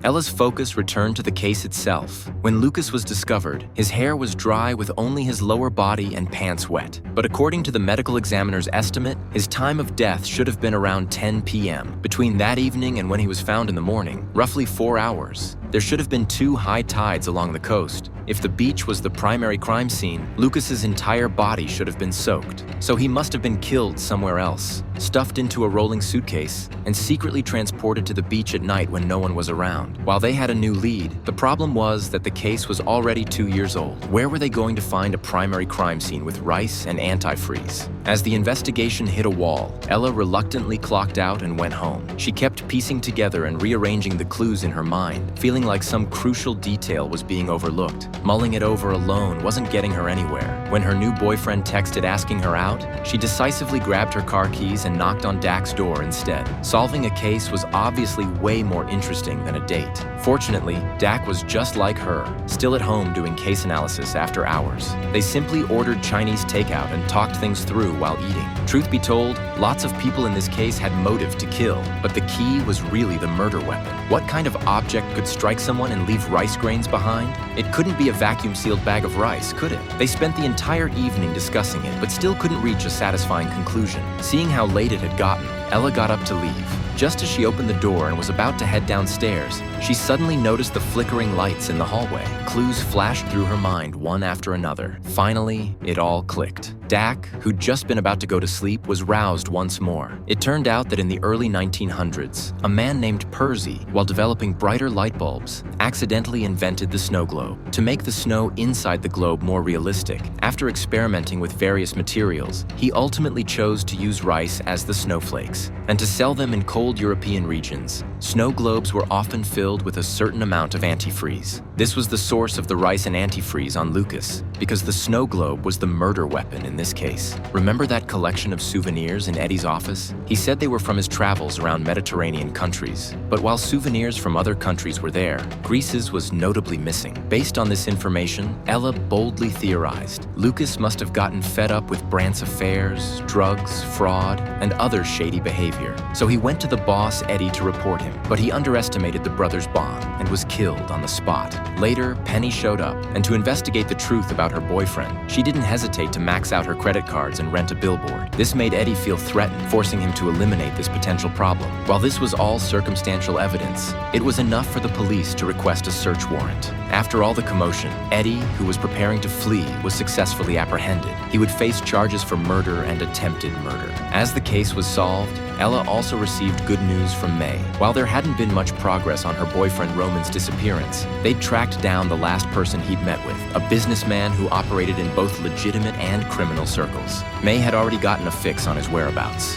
Ella's focus returned to the case itself. When Lucas was discovered, his hair was dry with only his lower body and pants wet. But according to the medical examiner's estimate, his time of death should have been around 10 p.m. Between that evening and when he was found in the morning, roughly 4 hours. There should have been 2 high tides along the coast. If the beach was the primary crime scene, Lucas's entire body should have been soaked. So he must have been killed somewhere else, stuffed into a rolling suitcase, and secretly transported to the beach at night when no one was around. While they had a new lead, the problem was that the case was already 2 years old. Where were they going to find a primary crime scene with rice and antifreeze? As the investigation hit a wall, Ella reluctantly clocked out and went home. She kept piecing together and rearranging the clues in her mind, feeling like some crucial detail was being overlooked. Mulling it over alone wasn't getting her anywhere. When her new boyfriend texted asking her out, she decisively grabbed her car keys and knocked on Dak's door instead. Solving a case was obviously way more interesting than a date. Fortunately, Dak was just like her, still at home doing case analysis after hours. They simply ordered Chinese takeout and talked things through while eating. Truth be told, lots of people in this case had motive to kill, but the key was really the murder weapon. What kind of object could strike someone and leave rice grains behind? It couldn't be a vacuum-sealed bag of rice, could it? They spent the entire evening discussing it, but still couldn't reach a satisfying conclusion. Seeing how late it had gotten, Ella got up to leave. Just as she opened the door and was about to head downstairs, she suddenly noticed the flickering lights in the hallway. Clues flashed through her mind one after another. Finally, it all clicked. Dak, who'd just been about to go to sleep, was roused once more. It turned out that in the early 1900s, a man named Percy, while developing brighter light bulbs, accidentally invented the snow globe. To make the snow inside the globe more realistic, after experimenting with various materials, he ultimately chose to use rice as the snowflakes. And to sell them in cold European regions, snow globes were often filled with a certain amount of antifreeze. This was the source of the rice and antifreeze on Lucas, because the snow globe was the murder weapon in this case. Remember that collection of souvenirs in Eddie's office? He said they were from his travels around Mediterranean countries. But while souvenirs from other countries were there, Greece's was notably missing. Based on this information, Ella boldly theorized Lucas must have gotten fed up with Brandt's affairs, drugs, fraud, and other shady behavior. So he went to the boss, Eddie, to report him, but he underestimated the brothers' bond and was killed on the spot. Later, Penny showed up, and to investigate the truth about her boyfriend, she didn't hesitate to max out her credit cards and rent a billboard. This made Eddie feel threatened, forcing him to eliminate this potential problem. While this was all circumstantial evidence, it was enough for the police to request a search warrant. After all the commotion, Eddie, who was preparing to flee, was successfully apprehended. He would face charges for murder and attempted murder. As the case was solved, Ella also received good news from May. While there hadn't been much progress on her boyfriend Roman's disappearance, they'd tracked down the last person he'd met with, a businessman who operated in both legitimate and criminal circles. May had already gotten a fix on his whereabouts.